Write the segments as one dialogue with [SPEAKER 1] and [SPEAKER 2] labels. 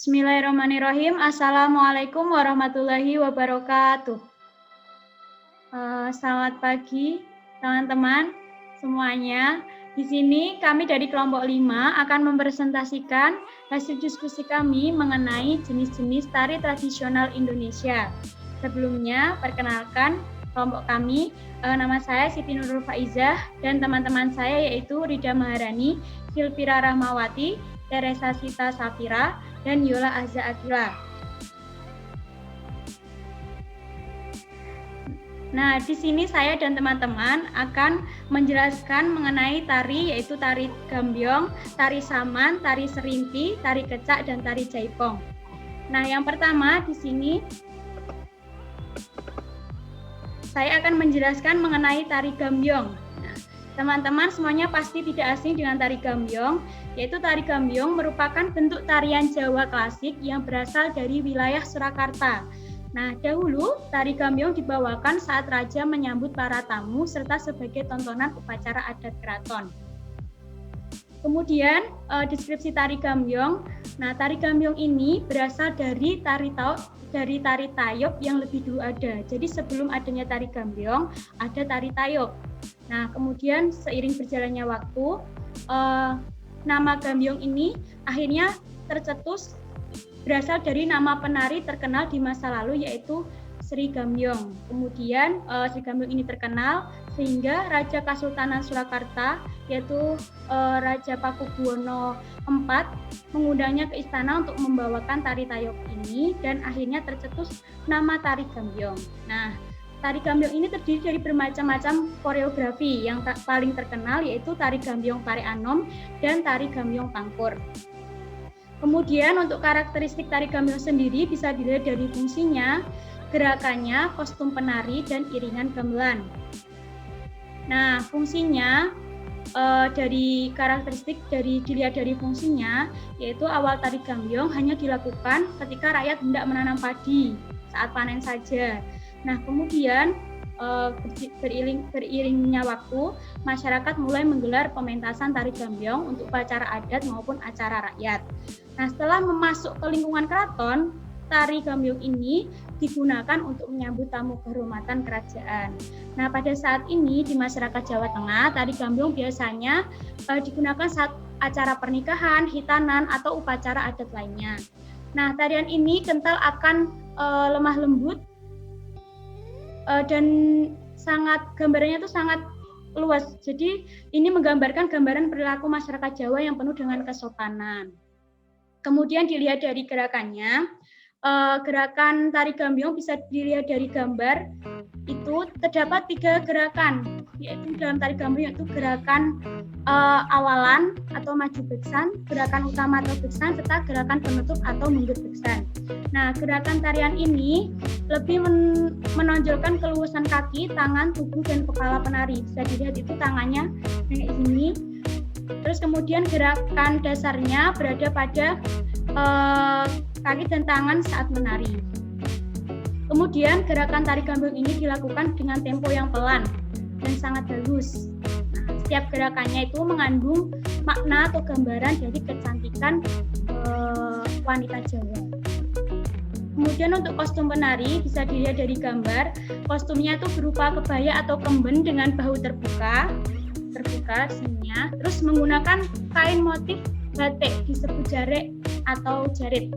[SPEAKER 1] Bismillahirrahmanirrahim. Assalamualaikum warahmatullahi wabarakatuh. Selamat pagi teman-teman semuanya. Di sini kami dari kelompok 5 akan mempresentasikan hasil diskusi kami mengenai jenis-jenis tari tradisional Indonesia. Sebelumnya, perkenalkan kelompok kami, nama saya Siti Nurul Faizah dan teman-teman saya yaitu Rida Maharani, Silvira Rahmawati, Teresa Sita Safira, dan Yola Azza Akila. Nah, di sini saya dan teman-teman akan menjelaskan mengenai tari, yaitu tari gambyong, tari saman, tari serimpi, tari kecak, dan tari jaipong. Nah, yang pertama di sini saya akan menjelaskan mengenai tari gambyong. Nah, teman-teman semuanya pasti tidak asing dengan tari gambyong, yaitu tari gambyong merupakan bentuk tarian Jawa klasik yang berasal dari wilayah Surakarta. Nah, dahulu tari gambyong dibawakan saat raja menyambut para tamu serta sebagai tontonan upacara adat keraton. Kemudian deskripsi tari gambyong. Nah, tari gambyong ini berasal dari tari tayub yang lebih dulu ada. Jadi sebelum adanya tari gambyong, ada tari tayub. Nah, kemudian seiring berjalannya waktu, nama gambyong ini akhirnya tercetus berasal dari nama penari terkenal di masa lalu yaitu Sri Gambyong. Kemudian Sri Gambyong ini terkenal sehingga Raja Kasultanan Surakarta yaitu Raja Pakubuwono IV mengundangnya ke istana untuk membawakan tari tayub ini dan akhirnya tercetus nama tari gambyong. Nah, tari gambyong ini terdiri dari bermacam-macam koreografi yang paling terkenal yaitu tari gambyong Pare Anom dan tari gambyong Pangkur. Kemudian untuk karakteristik tari gambyong sendiri bisa dilihat dari fungsinya, gerakannya, kostum penari, dan iringan gamelan. Nah, fungsinya dari karakteristik dilihat dari fungsinya, yaitu awal tari gambyong hanya dilakukan ketika rakyat hendak menanam padi saat panen saja. Nah, kemudian beriringnya waktu, masyarakat mulai menggelar pementasan tari gambyong untuk upacara adat maupun acara rakyat. Nah, setelah masuk ke lingkungan keraton, tari gambyong ini digunakan untuk menyambut tamu kehormatan kerajaan. Nah, pada saat ini di masyarakat Jawa Tengah, tari gambyong biasanya digunakan saat acara pernikahan, hitanan, atau upacara adat lainnya. Nah, tarian ini kental akan lemah lembut dan gambarannya itu sangat luas. Jadi ini menggambarkan gambaran perilaku masyarakat Jawa yang penuh dengan kesopanan. Kemudian dilihat dari gerakannya, gerakan tari gambyong bisa dilihat dari gambar. Itu terdapat 3 gerakan, yaitu dalam tari gambyong yaitu gerakan awalan atau maju beksan, gerakan utama atau beksan, serta gerakan penutup atau mundur beksan. Nah, gerakan tarian ini lebih menonjolkan keluasan kaki, tangan, tubuh, dan kepala penari. Bisa dilihat itu tangannya kayak gini. Terus kemudian gerakan dasarnya berada pada kaki dan tangan saat menari. Kemudian gerakan tari gambyong ini dilakukan dengan tempo yang pelan dan sangat halus. Nah, setiap gerakannya itu mengandung makna atau gambaran dari kecantikan wanita Jawa. Kemudian untuk kostum penari bisa dilihat dari gambar. Kostumnya itu berupa kebaya atau kemben dengan bahu terbuka sininya, terus menggunakan kain motif batik disebut jarek atau jarit.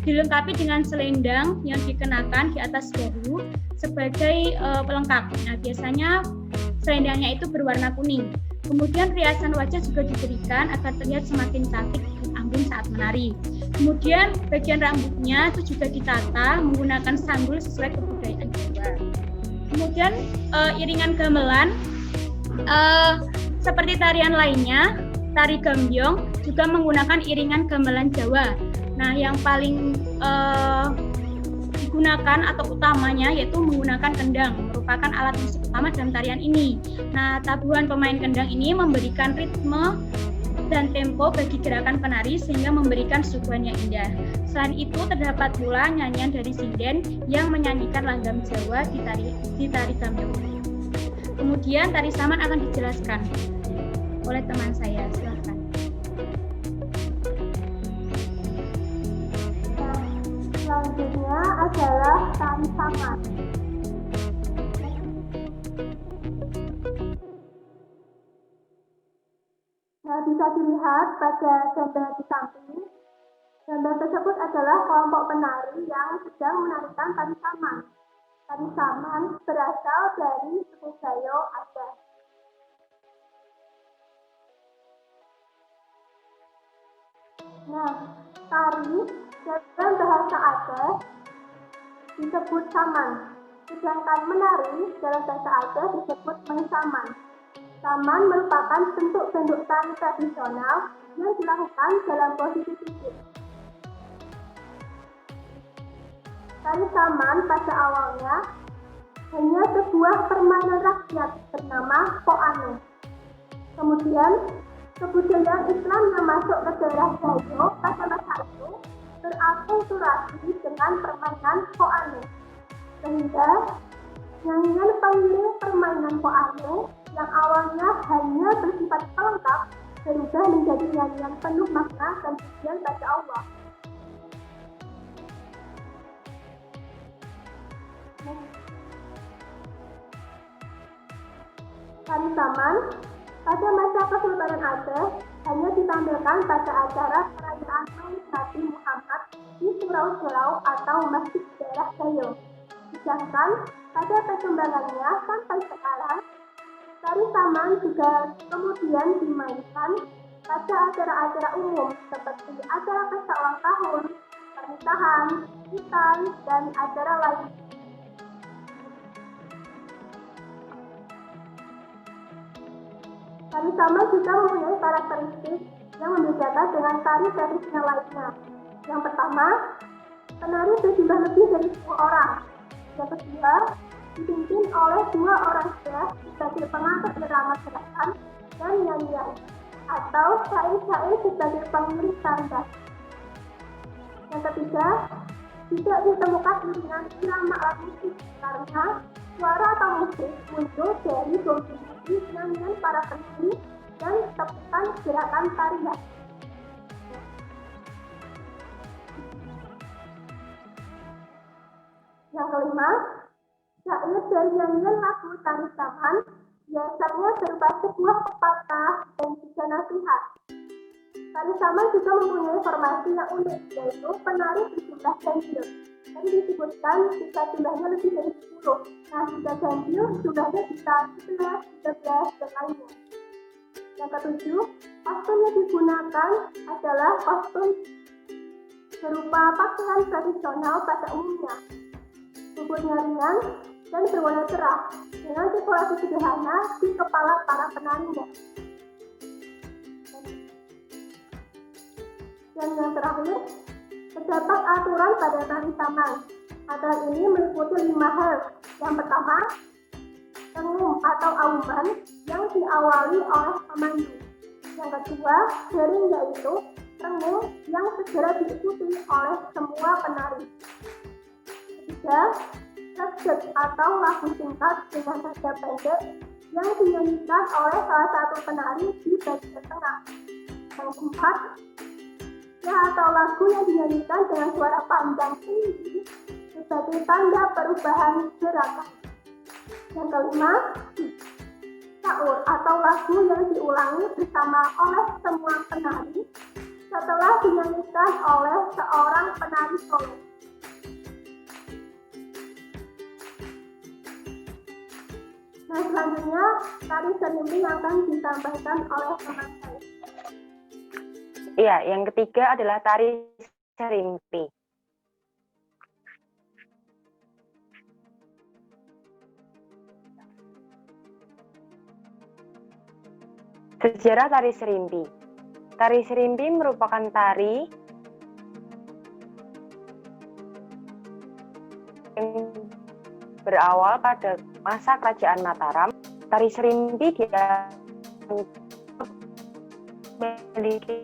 [SPEAKER 1] Dilengkapi dengan selendang yang dikenakan di atas bahu sebagai pelengkap. Nah, biasanya selendangnya itu berwarna kuning. Kemudian riasan wajah juga diberikan agar terlihat semakin cantik dan anggun saat menari. Kemudian bagian rambutnya itu juga ditata menggunakan sanggul sesuai kebudayaan Jawa. Kemudian iringan gamelan seperti tarian lainnya, tari gambyong juga menggunakan iringan gamelan Jawa. Nah, yang paling digunakan atau utamanya yaitu menggunakan kendang, merupakan alat musik utama dalam tarian ini. Nah, tabuhan pemain kendang ini memberikan ritme dan tempo bagi gerakan penari sehingga memberikan suguhan yang indah. Selain itu, terdapat pula nyanyian dari sinden yang menyanyikan langgam Jawa di tari gambyong. Kemudian tari saman akan dijelaskan oleh teman saya. Silakan.
[SPEAKER 2] Nah, bisa dilihat pada gambar di samping. Gambar tersebut adalah kelompok penari yang sedang menarikan tari saman. Tari saman berasal dari suku Gayo Aceh. Nah, tari dalam bahasa Aceh disebut saman, sedangkan menari dalam bahasa Aceh disebut mensaman. Saman merupakan bentuk-bentuk tari tradisional yang dilakukan dalam posisi sujud. Tari saman pada awalnya hanya sebuah permainan rakyat bernama Poane. Kemudian, kebudayaan Islam yang masuk ke daerah Gayo pada masa itu berakulturasi dengan permainan Poane, sehingga nyanyian pengiring permainan Poane yang awalnya hanya bersifat pelengkap berubah menjadi nyanyian penuh makna dan pujian pada Allah. Tari saman pada masa Kesultanan Aceh hanya ditampilkan pada acara perayaan Maulid Nabi Muhammad di surau-surau atau masjid daerah Gayo. Sedangkan pada perkembangannya sampai sekarang, tari saman juga kemudian dimainkan pada acara-acara umum seperti acara pesta ulang tahun, pernikahan, hitan, dan acara lain. Tari saman juga mempunyai karakteristik yang membedakan dengan tari tradisional lainnya. Yang pertama, penari berjumlah lebih dari 10 orang. Yang kedua, dipimpin oleh 2 orang chef sebagai pengatur irama gerakan dan nyanyian, atau syair-syair sebagai pengiring tarian. Yang ketiga, tidak ditemukan iringan irama alat musik karena suara atau musik muncul dari kombinasi nyanyian para penari dan tepukan gerakan tarian. Yang kelima, syair dari nyanyian lagu tari saman biasanya berupa sebuah pepatah dan juga nasihat. Tari saman juga mempunyai formasi yang unik, yaitu penari berjumlah ganjil. Tadi disebutkan jika jumlahnya lebih dari 10. Nah, jika ganjil jumlahnya bisa 11, 13, dan lainnya. Yang ketujuh, kostum yang digunakan adalah kostum berupa pakaian tradisional pada umumnya. Bubutnya ringan dan berwarna cerah, dengan dekorasi sederhana di kepala para penarinya. Dan yang terakhir, terdapat aturan pada tari saman. Aturan ini meliputi 5 hal. Yang pertama, tengum atau auman yang diawali oleh pemandu. Yang kedua, dering, yaitu tengum yang segera diikuti oleh semua penari. Ketiga, sekset atau lagu singkat dengan nada pendek yang dinyanyikan oleh salah satu penari di bagian tengah. Yang keempat, atau lagu yang dinyanyikan dengan suara panjang tinggi sebagai tanda perubahan gerakan. Yang kelima, syaur atau lagu yang diulangi bersama oleh semua penari setelah dinyanyikan oleh seorang penari solo. Nah, selanjutnya tari serimpi yang akan disampaikan oleh teman saya.
[SPEAKER 3] Iya, yang ketiga adalah tari serimpi. Sejarah tari serimpi. Tari serimpi merupakan tari yang berawal pada masa Kerajaan Mataram. Tari serimpi dia memiliki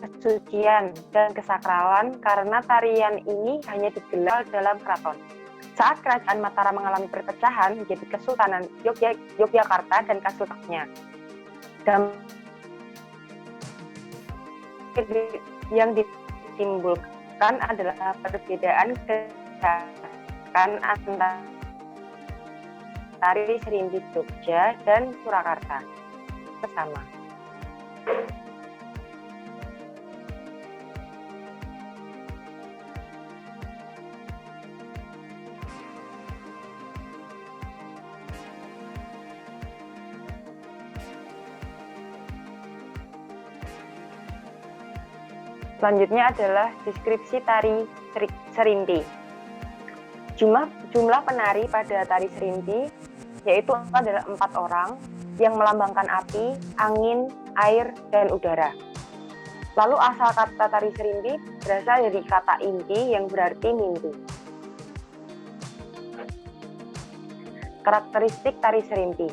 [SPEAKER 3] kesucian dan kesakralan karena tarian ini hanya digelar dalam keraton. Saat Kerajaan Mataram mengalami perpecahan menjadi Kesultanan Yogyakarta dan Kasultannya. Dan yang ditimbulkan adalah perbedaan gerakan antara tari serimpi Jogja dan Surakarta. Bersama. Selanjutnya adalah deskripsi tari serimpi. Jumlah penari pada tari serimpi yaitu adalah 4 orang yang melambangkan api, angin, air, dan udara. Lalu asal kata tari serimpi berasal dari kata impi yang berarti mimpi. Karakteristik tari serimpi.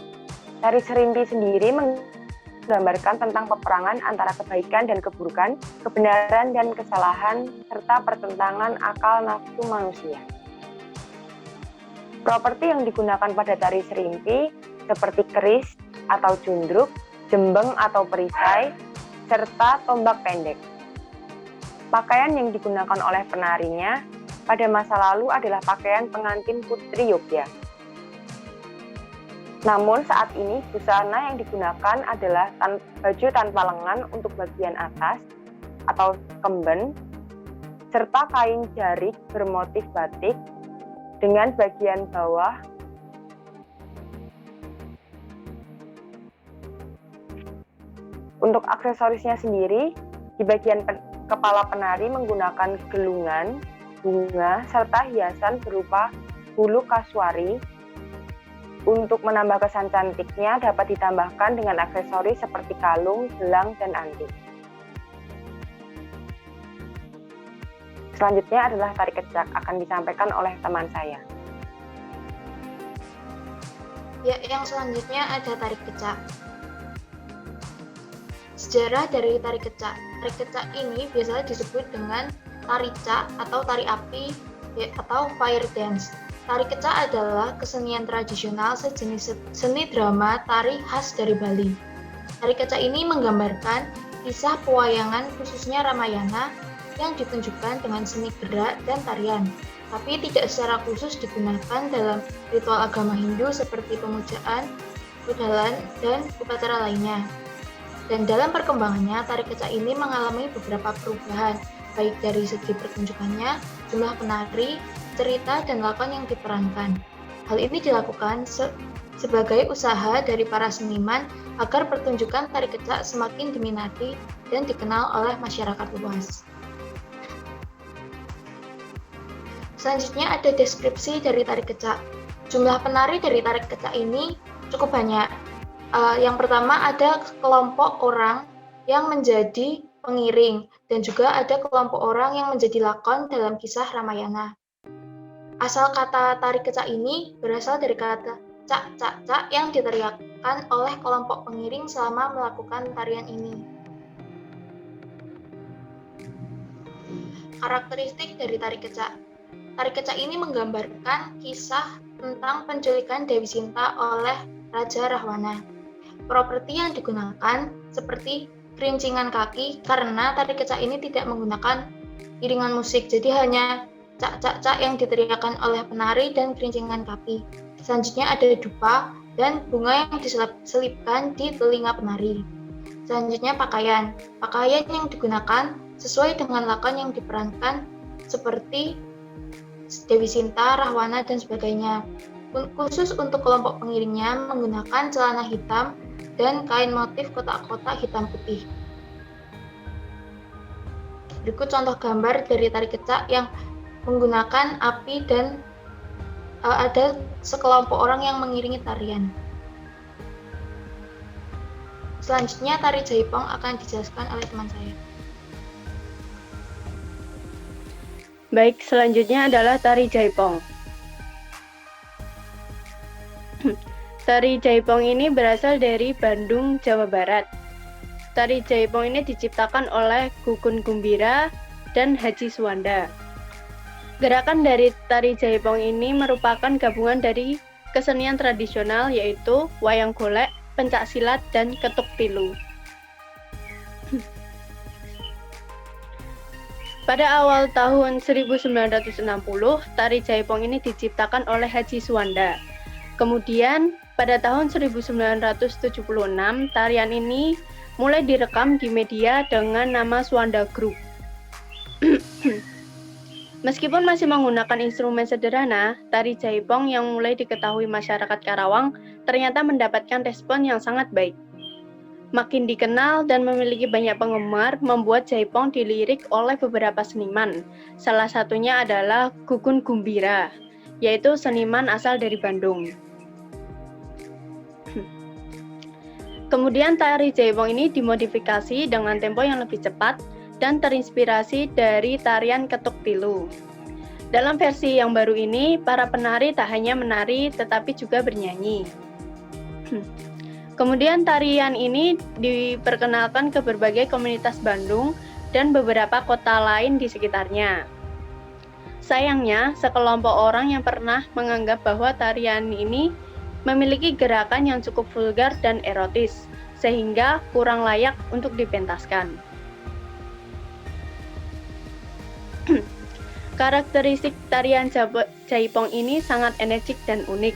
[SPEAKER 3] Tari serimpi sendiri menggambarkan tentang peperangan antara kebaikan dan keburukan, kebenaran dan kesalahan, serta pertentangan akal nafsu manusia. Properti yang digunakan pada tari serimpi seperti keris atau jundruk, jembeng atau perisai, serta tombak pendek. Pakaian yang digunakan oleh penarinya pada masa lalu adalah pakaian pengantin putri Yogya. Namun saat ini busana yang digunakan adalah baju tanpa lengan untuk bagian atas atau kemben, serta kain jarik bermotif batik dengan bagian bawah Untuk aksesorisnya sendiri, di bagian kepala penari menggunakan gelungan, bunga, serta hiasan berupa bulu kasuari. Untuk menambah kesan cantiknya dapat ditambahkan dengan aksesoris seperti kalung, gelang, dan anting. Selanjutnya adalah tari kecak, akan disampaikan oleh teman saya.
[SPEAKER 4] Ya, yang selanjutnya ada tari kecak. Sejarah dari tari kecak. Tari kecak ini biasanya disebut dengan tari cak atau tari api atau fire dance. Tari kecak adalah kesenian tradisional sejenis seni drama tari khas dari Bali. Tari kecak ini menggambarkan kisah pewayangan khususnya Ramayana yang ditunjukkan dengan seni gerak dan tarian, tapi tidak secara khusus digunakan dalam ritual agama Hindu seperti pemujaan, udalan, dan upacara lainnya. Dan dalam perkembangannya, tari kecak ini mengalami beberapa perubahan, baik dari segi pertunjukannya, jumlah penari, cerita, dan lakon yang diperankan. Hal ini dilakukan sebagai usaha dari para seniman agar pertunjukan tari kecak semakin diminati dan dikenal oleh masyarakat luas. Selanjutnya ada deskripsi dari tari kecak. Jumlah penari dari tari kecak ini cukup banyak. Yang pertama ada kelompok orang yang menjadi pengiring dan juga ada kelompok orang yang menjadi lakon dalam kisah Ramayana. Asal kata tari kecak ini berasal dari kata cak cak cak yang diteriakkan oleh kelompok pengiring selama melakukan tarian ini. Karakteristik dari tari kecak. Tari kecak ini menggambarkan kisah tentang penculikan Dewi Sinta oleh Raja Rahwana. Properti yang digunakan seperti kerincingan kaki karena tari kecak ini tidak menggunakan iringan musik, jadi hanya cak-cak-cak yang diteriakkan oleh penari dan kerincingan kaki. Selanjutnya ada dupa dan bunga yang diselipkan di telinga penari. Selanjutnya pakaian. Pakaian yang digunakan sesuai dengan lakon yang diperankan seperti Dewi Sinta, Rahwana, dan sebagainya. Khusus untuk kelompok pengiringnya menggunakan celana hitam dan kain motif kotak-kotak hitam putih. Berikut contoh gambar dari tari kecak yang menggunakan api dan ada sekelompok orang yang mengiringi tarian. Selanjutnya tari jaipong akan dijelaskan oleh teman saya.
[SPEAKER 5] Baik, selanjutnya adalah tari jaipong. Tari jaipong ini berasal dari Bandung, Jawa Barat. Tari jaipong ini diciptakan oleh Gugun Gumbira dan Haji Suwanda. Gerakan dari tari jaipong ini merupakan gabungan dari kesenian tradisional yaitu wayang golek, pencak silat, dan ketuk pilu. Pada awal tahun 1960, tari jaipong ini diciptakan oleh Haji Suwanda. Kemudian, pada tahun 1976, tarian ini mulai direkam di media dengan nama Suwanda Group. Meskipun masih menggunakan instrumen sederhana, tari jaipong yang mulai diketahui masyarakat Karawang ternyata mendapatkan respon yang sangat baik. Makin dikenal dan memiliki banyak penggemar, membuat Jaipong dilirik oleh beberapa seniman. Salah satunya adalah Gugun Gumbira, yaitu seniman asal dari Bandung. Kemudian tari Jaipong ini dimodifikasi dengan tempo yang lebih cepat dan terinspirasi dari tarian ketuk tilu. Dalam versi yang baru ini, para penari tak hanya menari tetapi juga bernyanyi. Kemudian tarian ini diperkenalkan ke berbagai komunitas Bandung dan beberapa kota lain di sekitarnya. Sayangnya, sekelompok orang yang pernah menganggap bahwa tarian ini memiliki gerakan yang cukup vulgar dan erotis, sehingga kurang layak untuk dipentaskan. Karakteristik tarian Jaipong ini sangat energik dan unik.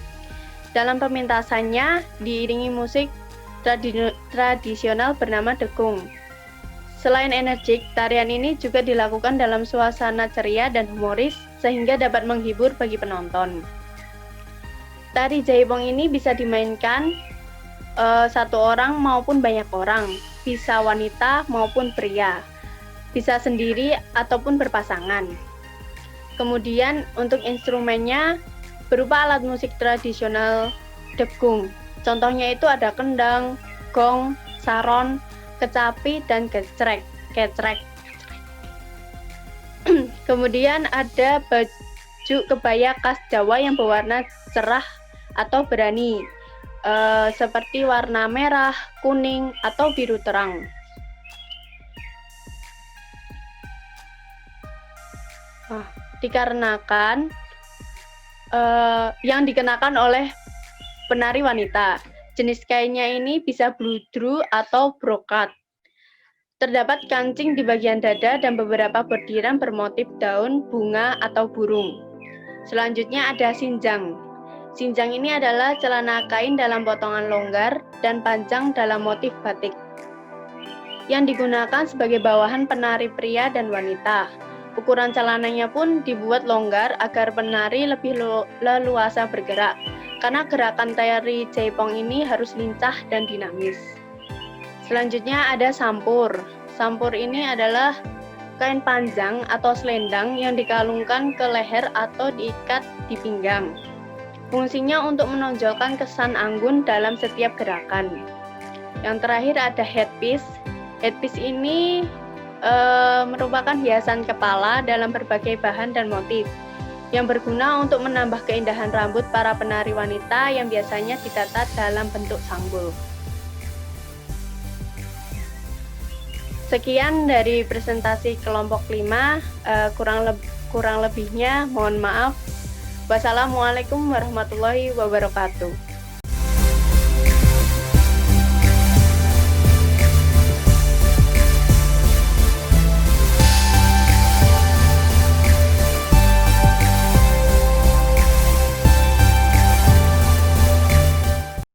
[SPEAKER 5] Dalam pementasannya diiringi musik tradisional bernama Dekung. Selain energik, tarian ini juga dilakukan dalam suasana ceria dan humoris sehingga dapat menghibur bagi penonton. Tari Jaipong ini bisa dimainkan satu orang maupun banyak orang, bisa wanita maupun pria, bisa sendiri ataupun berpasangan. Kemudian untuk instrumennya berupa alat musik tradisional Dekung. Contohnya itu ada kendang, gong, saron, kecapi, dan kecrek. Kemudian ada baju kebaya khas Jawa yang berwarna cerah atau berani, seperti warna merah, kuning, atau biru terang. Dikarenakan yang dikenakan oleh penari wanita. Jenis kainnya ini bisa bludru atau brokat. Terdapat kancing di bagian dada dan beberapa bordiran bermotif daun, bunga, atau burung. Selanjutnya ada sinjang. Sinjang ini adalah celana kain dalam potongan longgar dan panjang dalam motif batik, yang digunakan sebagai bawahan penari pria dan wanita. Ukuran celananya pun dibuat longgar agar penari lebih leluasa bergerak, karena gerakan tari Jaipong ini harus lincah dan dinamis. Selanjutnya ada sampur. Sampur ini adalah kain panjang atau selendang yang dikalungkan ke leher atau diikat di pinggang. Fungsinya untuk menonjolkan kesan anggun dalam setiap gerakan. Yang terakhir ada headpiece. Headpiece ini merupakan hiasan kepala dalam berbagai bahan dan motif yang berguna untuk menambah keindahan rambut para penari wanita yang biasanya ditata dalam bentuk sanggul. Sekian dari presentasi kelompok 5, kurang lebihnya mohon maaf. Wassalamualaikum warahmatullahi wabarakatuh.